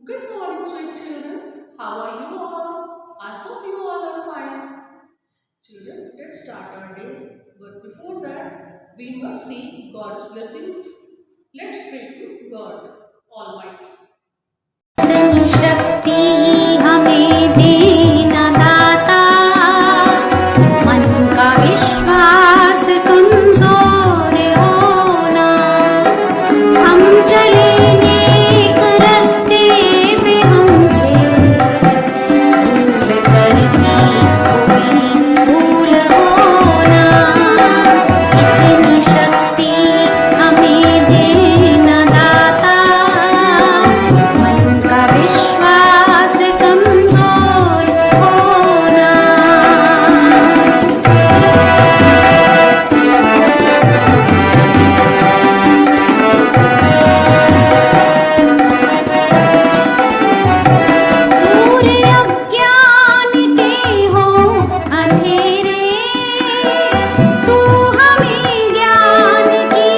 Good morning, sweet children. How are you all? I hope you all are fine. Children, let's start our day. But before that, we must see God's blessings. Let's pray to God Almighty. इतनी शक्ति हमें देना दाता, मन का विश्वास कमजोर होना, हम चले नेक रास्ते पे हमसे भूल कर भी कोई भूल होना। इतनी शक्ति हमें देना दाता, मन का विश्वास कमजोर होना। दूर अज्ञान के हो अंधेरे, तू हमें ज्ञान की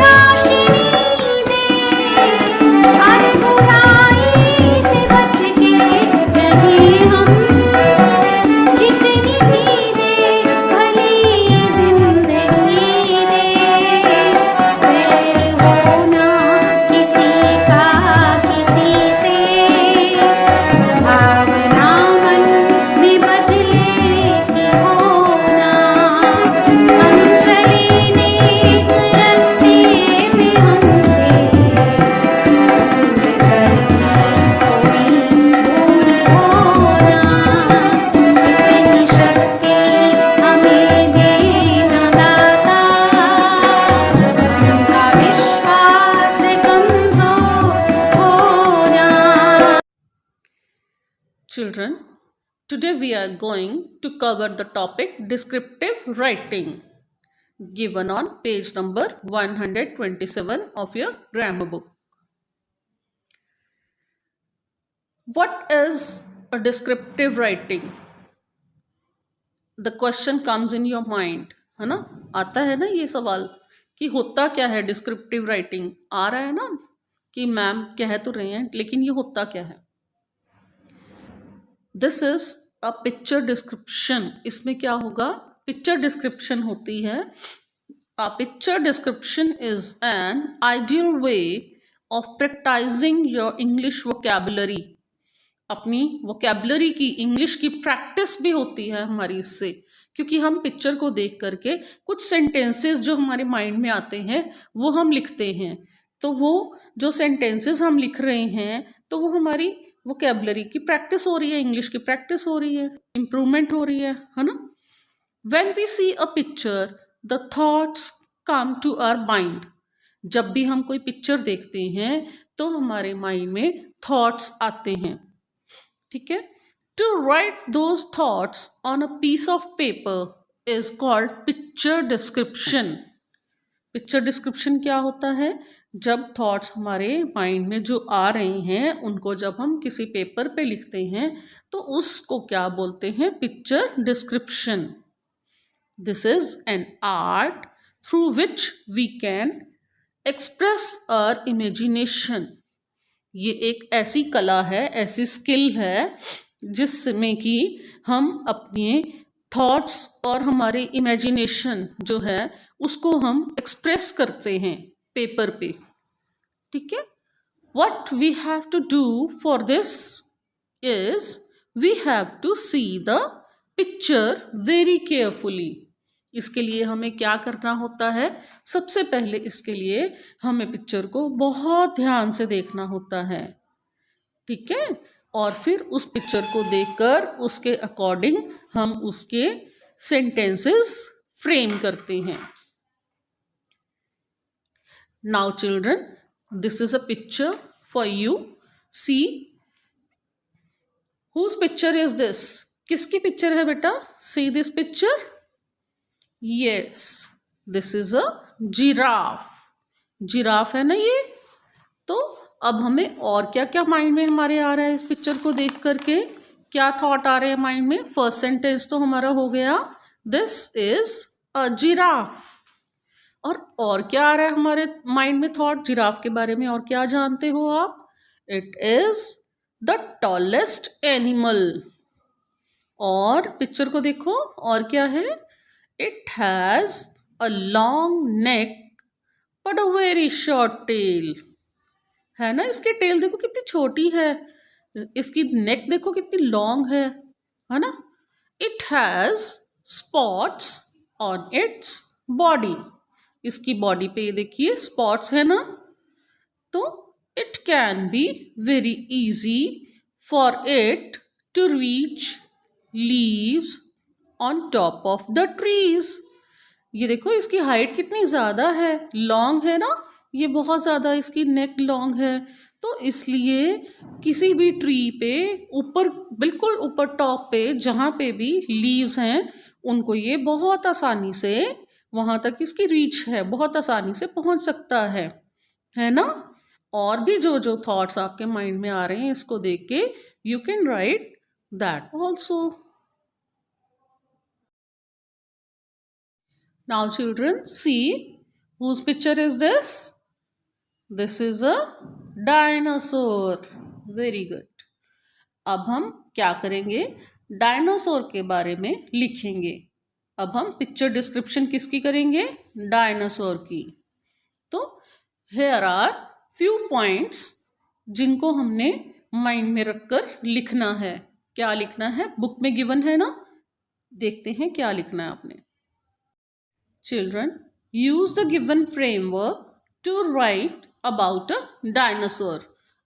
रोशनी दे। हर बुराई से बच के रहे हम, जितनी भी दे भली ये जिंदगी दे। वैर होना किसी का किसी से, भावना मन में बदले की होना। हम चले नेक रास्ते में हमसे भूल कर भी कोई भूल होना। इतनी शक्ति हमें देना दाता, मन का विश्वास कमजोर होना। Children, today we are going to cover the topic descriptive writing given on page number 127 of your grammar book. What is a descriptive writing? The question comes in your mind, है ना? आता है ना ये सवाल कि होता क्या है डिस्क्रिप्टिव राइटिंग? आ रहा है ना कि मैम कह तो रहे हैं, लेकिन ये होता क्या है? This is a picture description. इसमें क्या होगा? पिक्चर डिस्क्रिप्शन होती है। A picture description is an ideal way of practicing your English vocabulary. अपनी vocabulary की, इंग्लिश की प्रैक्टिस भी होती है हमारी इससे, क्योंकि हम पिक्चर को देख करके कुछ सेंटेंसेस जो हमारे माइंड में आते हैं वो हम लिखते हैं। तो वो जो सेंटेंसेस हम लिख रहे हैं तो वो हमारी vocabulary की प्रैक्टिस हो रही है, इंग्लिश की प्रैक्टिस हो रही है, इम्प्रूवमेंट हो रही है ना? When we see a picture, the thoughts come to our mind. जब भी हम कोई पिक्चर देखते हैं तो हमारे माइंड में थॉट्स आते हैं, ठीक है? To write those thoughts on a piece of paper is called picture description. Picture description क्या होता है? जब थॉट्स हमारे माइंड में जो आ रहे हैं उनको जब हम किसी पेपर पे लिखते हैं तो उसको क्या बोलते हैं? Picture description. This is an art through which we can express our imagination. ये एक ऐसी कला है, ऐसी स्किल है जिसमें कि हम अपने थॉट्स और हमारे इमेजिनेशन जो है उसको हम एक्सप्रेस करते हैं पेपर पे, ठीक है? What we have to do for this is we have to see the picture very carefully. इसके लिए हमें क्या करना होता है? सबसे पहले इसके लिए हमें पिक्चर को बहुत ध्यान से देखना होता है, ठीक है? और फिर उस पिक्चर को देखकर उसके अकॉर्डिंग हम उसके सेंटेंसेस फ्रेम करते हैं। Now children, this is a picture for you. See, whose picture is this? किसकी पिक्चर है बेटा? See this picture. Yes, this is a giraffe. Giraffe है ना ये? तो अब हमें और क्या क्या माइंड में हमारे आ रहा है इस पिक्चर को देख करके? क्या थॉट आ रहे हैं माइंड में? फर्स्ट सेंटेंस तो हमारा हो गया दिस इज अ जिराफ। और क्या आ रहा है हमारे माइंड में थॉट जिराफ के बारे में? और क्या जानते हो आप? It is the tallest animal. और पिक्चर को देखो, और क्या है? It has a long neck but a very short tail. है ना, इसकी टेल देखो कितनी छोटी है, इसकी नेक देखो कितनी लॉन्ग है ना। It has spots on its body. इसकी बॉडी पे ये देखिए स्पॉट्स है ना। तो it can be very easy for it to reach leaves on top of the trees. ये देखो इसकी हाइट कितनी ज़्यादा है, लॉन्ग है ना, ये बहुत ज़्यादा इसकी नेक लॉन्ग है। तो इसलिए किसी भी ट्री पे ऊपर, बिल्कुल ऊपर टॉप पे जहाँ पे भी लीव्स हैं, उनको ये बहुत आसानी से, वहाँ तक इसकी रीच है, बहुत आसानी से पहुँच सकता है ना। और भी जो जो थॉट्स आपके माइंड में आ रहे हैं, इसको देख के you can write that also. Now children, see whose picture is this? This is a dinosaur. Very good. अब हम क्या करेंगे? डायनासोर के बारे में लिखेंगे। अब हम पिक्चर डिस्क्रिप्शन किसकी करेंगे? डायनासोर की। तो here are few points जिनको हमने माइंड में रखकर लिखना है। क्या लिखना है? बुक में गिवन है ना, देखते हैं क्या लिखना है आपने। Children, use the given framework to write about a dinosaur.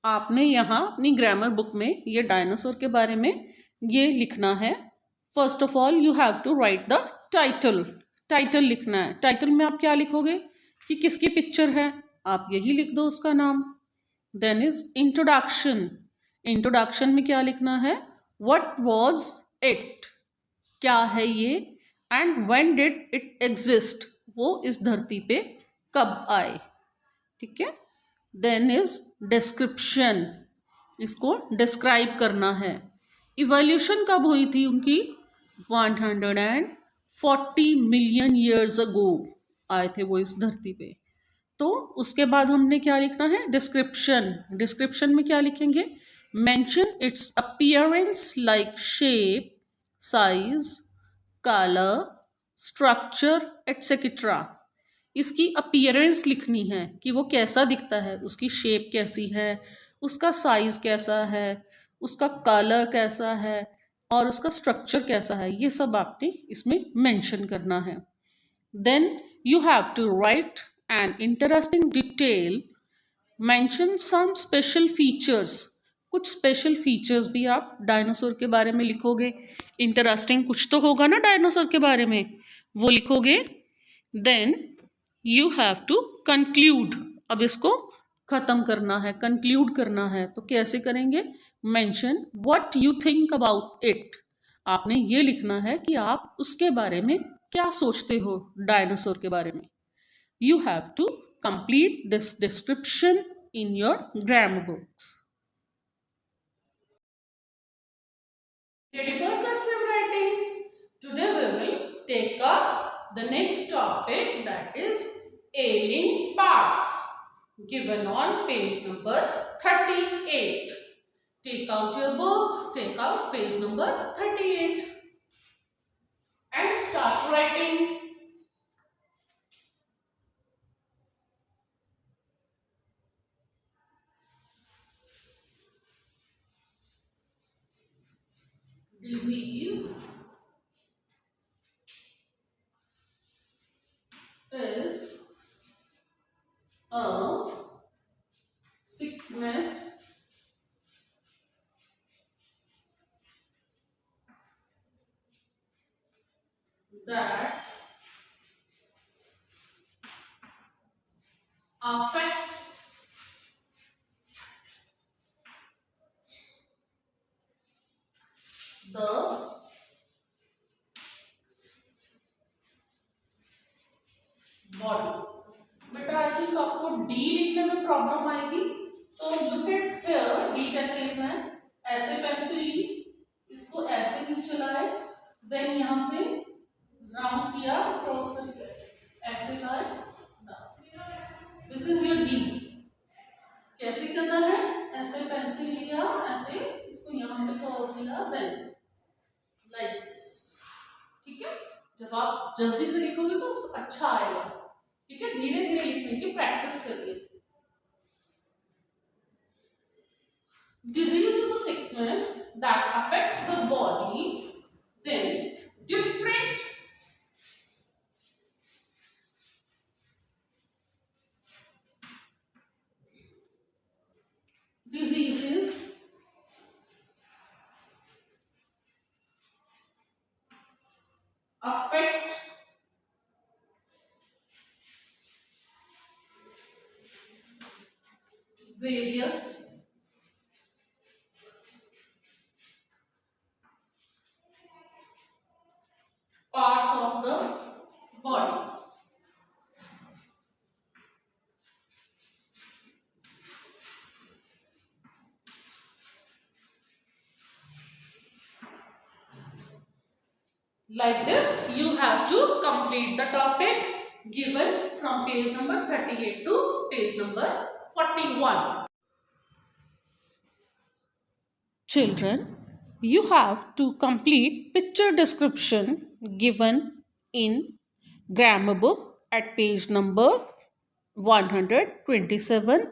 आपने यहाँ अपनी ग्रामर बुक में ये डायनासोर के बारे में ये लिखना है। First of all you have to write the title. Title लिखना है। टाइटल में आप क्या लिखोगे कि किसकी पिक्चर है, आप यही लिख दो उसका नाम। Then is introduction. इंट्रोडक्शन में क्या लिखना है? व्हाट वाज इट, क्या है ये, and when did it exist, वो इस धरती पे कब आए। ठीक है। देन इज डिस्क्रिप्शन, इसको डिस्क्राइब करना है। इवोल्यूशन कब हुई थी उनकी? 140 मिलियन ईयर्स अगो आए थे वो इस धरती पे। तो उसके बाद हमने क्या लिखना है? डिस्क्रिप्शन। डिस्क्रिप्शन में क्या लिखेंगे? Mention it's appearance like shape, size, colour, structure etcetera. इसकी अपीयरेंस लिखनी है कि वो कैसा दिखता है, उसकी शेप कैसी है, उसका साइज कैसा है, उसका कलर कैसा है और उसका स्ट्रक्चर कैसा है, ये सब आपने इसमें मेंशन करना है। Then you have to write an interesting detail, mention some special features. कुछ स्पेशल फीचर्स भी आप डायनासोर के बारे में लिखोगे। इंटरेस्टिंग कुछ तो होगा ना डायनासोर के बारे में, वो लिखोगे। Then you have to conclude. अब इसको ख़त्म करना है, कंक्लूड करना है। तो कैसे करेंगे? Mention what you think about it. आपने ये लिखना है कि आप उसके बारे में क्या सोचते हो, डायनासोर के बारे में। You have to complete this description in your grammar books. Ready for cursive writing? Today we will take up the next topic, that is ailing parts, given on page number 38. Take out your books, take out page number 38 and start writing. Disease is a sickness that affects the body. बेटा I think आपको D लिखने में problem आएगी, तो look at here, D कैसे लिखना है? ऐसे पेंसिल ली, इसको ऐसे नीचे लाए, देन यहाँ से राउंड किया कर्व करके, ऐसे लाए, दिस इज योर डी। कैसे करना है? ऐसे पेंसिल लिया, ऐसे इसको यहाँ से कर्व किया, देन लाइक दिस। ठीक है, जब आप जल्दी से लिखोगे तो अच्छा आएगा। ठीक है, धीरे धीरे लिखने की प्रैक्टिस करिए। Disease is a sickness that affects the body, then different diseases affect various parts of the body. Like this, you have to complete the topic given from page number 38 to page number 41. Children, you have to complete picture description given in grammar book at page number 127